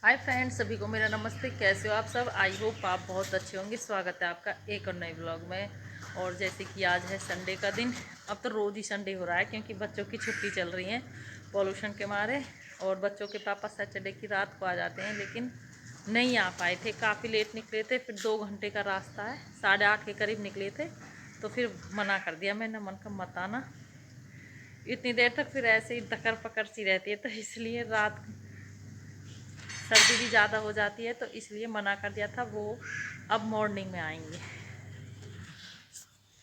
Hi friends, सभी को मेरा नमस्ते। कैसे हो आप सब? आई होप आप बहुत अच्छे होंगे। स्वागत है आपका एक और नए ब्लॉग में। और जैसे कि आज है संडे का दिन। अब तो रोज़ ही संडे हो रहा है क्योंकि बच्चों की छुट्टी चल रही है पॉल्यूशन के मारे। और बच्चों के पापा सैटरडे की रात को आ जाते हैं, लेकिन नहीं आ पाए थे। काफ़ी लेट निकले थे, फिर 2 घंटे का रास्ता है, 8:30 के करीब निकले थे। तो फिर मना कर दिया मैंने, मन का मत आना इतनी देर तक, फिर ऐसे ही धक्कर पकड़ सी रहती है। तो इसलिए रात सर्दी भी ज़्यादा हो जाती है, तो इसलिए मना कर दिया था। वो अब मॉर्निंग में आएंगे।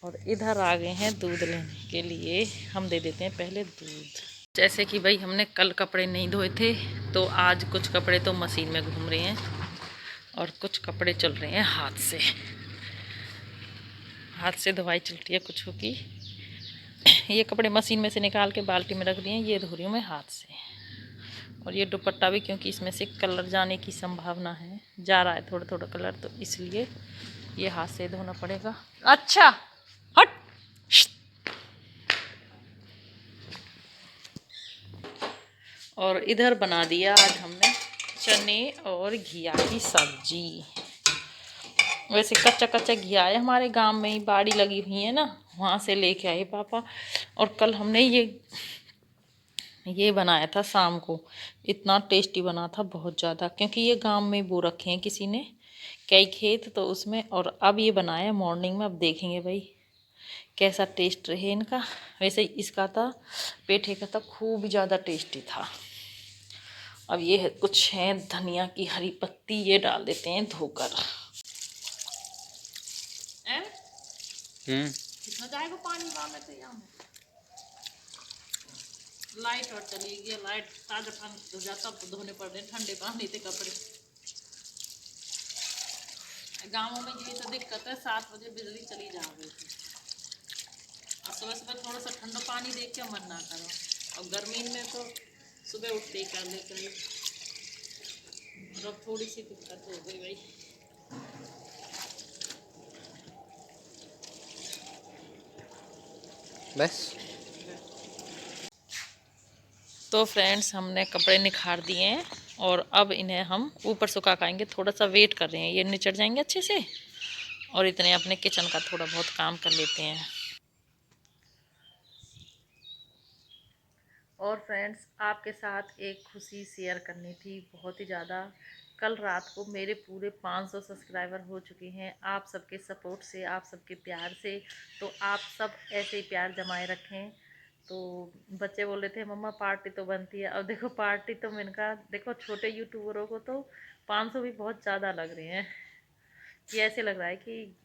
और इधर आ गए हैं दूध लेने के लिए। हम दे देते हैं पहले दूध। जैसे कि भाई हमने कल कपड़े नहीं धोए थे, तो आज कुछ कपड़े तो मशीन में घूम रहे हैं और कुछ कपड़े चल रहे हैं हाथ से। हाथ से धोवाई चलती है कुछ की। ये कपड़े मशीन में से निकाल के बाल्टी में रख दिए हैं, ये धो रही हूँ मैं हाथ से। और ये दुपट्टा भी, क्योंकि इसमें से कलर जाने की संभावना है, जा रहा है थोड़ा थोड़ा कलर, तो इसलिए ये हाथ से धोना पड़ेगा। अच्छा हट। और इधर बना दिया आज हमने चने और घिया की सब्जी। वैसे कच्चा कच्चा घिया है, हमारे गांव में ही बाड़ी लगी हुई है ना, वहाँ से लेके आए पापा। और कल हमने ये बनाया था शाम को। इतना टेस्टी बना था, बहुत ज़्यादा, क्योंकि ये गांव में बो रखे हैं किसी ने कई खेत, तो उसमें। और अब ये बनाया मॉर्निंग में। अब देखेंगे भाई कैसा टेस्ट रहे इनका। वैसे इसका था, पेठे का था, खूब ज़्यादा टेस्टी था। अब ये है, कुछ है धनिया की हरी पत्ती, ये डाल देते हैं धोकर। कितना जाएगा पानी वाला तो यहाँ लाइट और चली गई। लाइट ताजा पानी धो जाता, तो धोने पड़ रहे ठंडे पानी से कपड़े। गाँवों में यही तो दिक्कत है, 7 बजे बिजली चली जा रही थी। और सुबह सुबह थोड़ा सा ठंडा पानी देख के मन ना करो। और गर्मी में तो सुबह उठते ही कर लेते हैं। और अब थोड़ी सी दिक्कत हो गई भाई। बस तो फ्रेंड्स, हमने कपड़े निखार दिए हैं और अब इन्हें हम ऊपर सुखा खाएंगे। थोड़ा सा वेट कर रहे हैं, ये निचड़ जाएंगे अच्छे से। और इतने अपने किचन का थोड़ा बहुत काम कर लेते हैं। और फ्रेंड्स, आपके साथ एक खुशी शेयर करनी थी, बहुत ही ज़्यादा। कल रात को मेरे पूरे 500 सब्सक्राइबर हो चुके हैं, आप सबके सपोर्ट से, आप सबके प्यार से। तो आप सब ऐसे ही प्यार जमाए रखें। तो बच्चे बोल रहे थे मम्मा पार्टी तो बनती है। अब देखो पार्टी तो इनका देखो, छोटे यूट्यूबरों को तो 500 भी बहुत ज़्यादा लग रहे हैं। कि ऐसे लग रहा है कि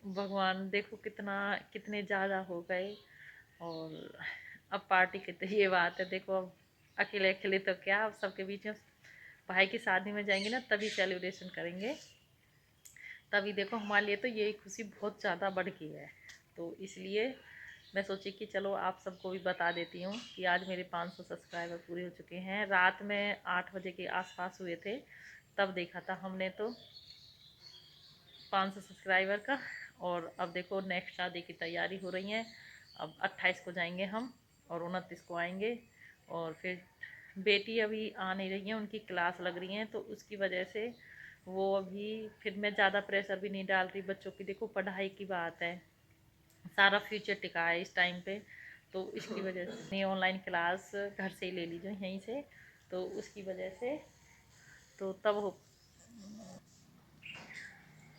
भगवान देखो कितना कितने ज़्यादा हो गए। और अब पार्टी की तो ये बात है, देखो अब अकेले अकेले तो क्या, अब सबके बीच में भाई की शादी में जाएंगे ना, तभी सेलिब्रेशन करेंगे। तभी देखो हमारे लिए तो ये खुशी बहुत ज़्यादा बढ़ गई है। तो इसलिए मैं सोची कि चलो आप सबको भी बता देती हूँ कि आज मेरे 500 सब्सक्राइबर पूरे हो चुके हैं। रात में 8 बजे के आसपास हुए थे, तब देखा था हमने तो 500 सब्सक्राइबर का। और अब देखो नेक्स्ट शादी की तैयारी हो रही है। अब 28 को जाएंगे हम और 29 को आएंगे। और फिर बेटी अभी आ नहीं रही है, उनकी क्लास लग रही है, तो उसकी वजह से वो अभी, फिर मैं ज़्यादा प्रेशर भी नहीं डाल रही बच्चों की। देखो पढ़ाई की बात है, सारा फ्यूचर टिका है इस टाइम पे। तो इसकी वजह से ऑनलाइन क्लास घर से ही ले लीजिए यहीं से, तो उसकी वजह से तो तब हो,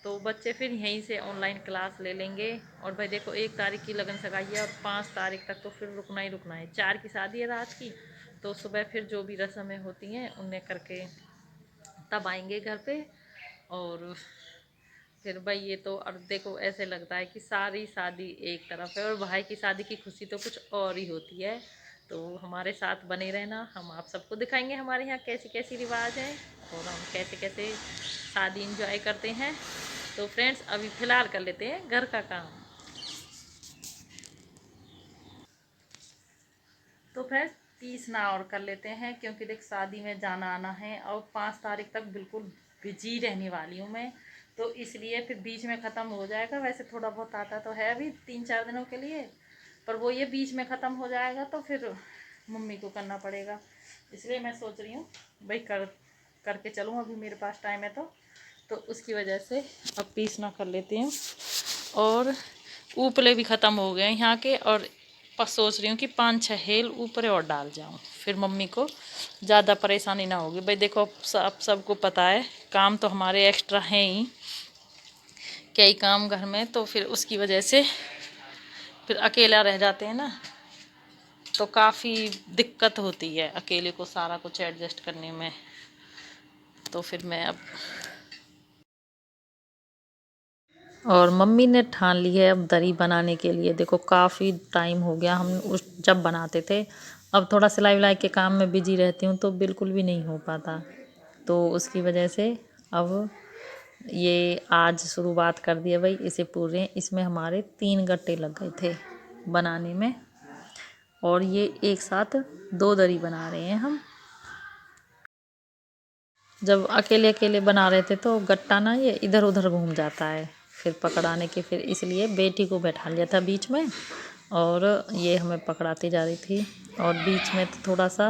तो बच्चे फिर यहीं से ऑनलाइन क्लास ले लेंगे। और भाई देखो 1 तारीख की लगन सगाई है और 5 तारीख तक तो फिर रुकना ही रुकना है। 4 की शादी है रात की, तो सुबह फिर जो भी रस्में होती हैं उन्हें करके तब आएंगे घर पे। और फिर भाई ये तो, और देखो ऐसे लगता है कि सारी शादी एक तरफ है और भाई की शादी की खुशी तो कुछ और ही होती है। तो हमारे साथ बने रहना, हम आप सबको दिखाएंगे हमारे यहाँ कैसी कैसी रिवाज हैं और हम कैसे कैसे शादी इंजॉय करते हैं। तो फ्रेंड्स, अभी फ़िलहाल कर लेते हैं घर का काम। तो फ्रेंड्स, 30 ना और कर लेते हैं, क्योंकि देख शादी में जाना आना है और 5 तारीख तक बिल्कुल बिजी रहने वाली हूँ मैं। तो इसलिए फिर बीच में ख़त्म हो जाएगा। वैसे थोड़ा बहुत आता तो है अभी 3-4 दिनों के लिए, पर वो ये बीच में ख़त्म हो जाएगा तो फिर मम्मी को करना पड़ेगा। इसलिए मैं सोच रही हूँ भाई करके चलूँ, अभी मेरे पास टाइम है तो उसकी वजह से अब पीसना कर लेती हूँ। और ऊपले भी ख़त्म हो गए यहाँ के, और सोच रही हूँ कि 5-6 हेल ऊपरे और डाल जाऊँ, फिर मम्मी को ज़्यादा परेशानी ना होगी। भाई देखो अब सबको पता है काम तो हमारे एक्स्ट्रा हैं ही, कई काम घर में, तो फिर उसकी वजह से फिर अकेला रह जाते हैं ना, तो काफ़ी दिक्कत होती है अकेले को सारा कुछ एडजस्ट करने में। तो फिर मैं अब, और मम्मी ने ठान ली है अब दरी बनाने के लिए। देखो काफ़ी टाइम हो गया, हम उस जब बनाते थे, अब थोड़ा सिलाई विलाई के काम में बिजी रहती हूँ तो बिल्कुल भी नहीं हो पाता, तो उसकी वजह से अब ये आज शुरुआत कर दिया भाई इसे पूरे। इसमें हमारे 3 गट्टे लग गए थे बनाने में, और ये एक साथ 2 दरी बना रहे हैं हम। जब अकेले अकेले बना रहे थे तो गट्टा ना ये इधर उधर घूम जाता है फिर पकड़ाने के, फिर इसलिए बेटी को बैठा लिया था बीच में, और ये हमें पकड़ाती जा रही थी। और बीच में तो थोड़ा सा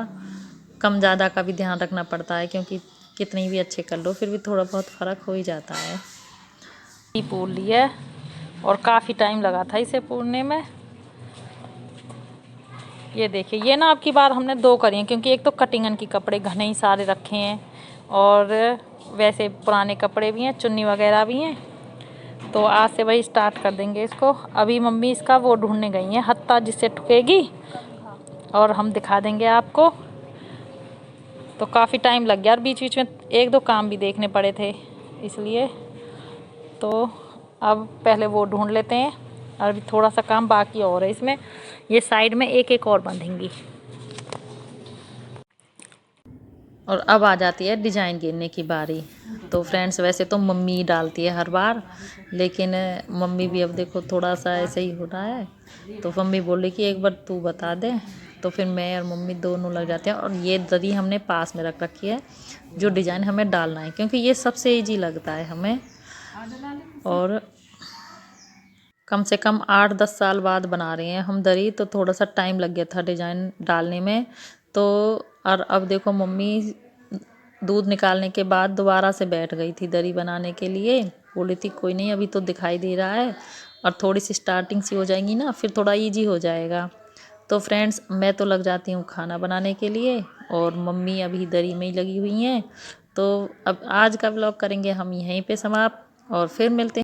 कम ज़्यादा का भी ध्यान रखना पड़ता है, क्योंकि कितनी भी अच्छे कर लो फिर भी थोड़ा बहुत फ़र्क हो ही जाता है। पूर लिया, और काफ़ी टाइम लगा था इसे पूरने में। ये देखिए, ये ना अब की बार हमने 2 करी हैं, क्योंकि एक तो कटिंगन की कपड़े घने ही सारे रखे हैं, और वैसे पुराने कपड़े भी हैं, चुन्नी वगैरह भी हैं, तो आज से वही स्टार्ट कर देंगे इसको। अभी मम्मी इसका वो ढूंढने गई हैं हत्ता जिससे ठुकेगी, और हम दिखा देंगे आपको। तो काफ़ी टाइम लग गया, और बीच बीच में 1-2 काम भी देखने पड़े थे इसलिए। तो अब पहले वो ढूंढ लेते हैं, और अभी थोड़ा सा काम बाकी और है इसमें। ये साइड में एक और बंधेंगी। और अब आ जाती है डिज़ाइन गिनने की बारी। तो फ्रेंड्स वैसे तो मम्मी डालती है हर बार, लेकिन मम्मी भी अब देखो थोड़ा सा ऐसे ही हो रहा है, तो मम्मी बोली कि एक बार तू बता दे, तो फिर मैं और मम्मी दोनों लग जाते हैं। और ये दरी हमने पास में रख रखी है जो डिज़ाइन हमें डालना है, क्योंकि ये सबसे ईजी लगता है हमें, और कम से कम 8-10 साल बाद बना रहे हैं हम दरी, तो थोड़ा सा टाइम लग गया था डिज़ाइन डालने में। तो और अब देखो मम्मी दूध निकालने के बाद दोबारा से बैठ गई थी दरी बनाने के लिए, बोली थी कोई नहीं अभी तो दिखाई दे रहा है, और थोड़ी सी स्टार्टिंग सी हो जाएंगी ना फिर थोड़ा इजी हो जाएगा। तो फ्रेंड्स मैं तो लग जाती हूँ खाना बनाने के लिए, और मम्मी अभी दरी में ही लगी हुई हैं। तो अब आज का व्लॉग करेंगे हम यहीं पे समाप्त, और फिर मिलते हैं।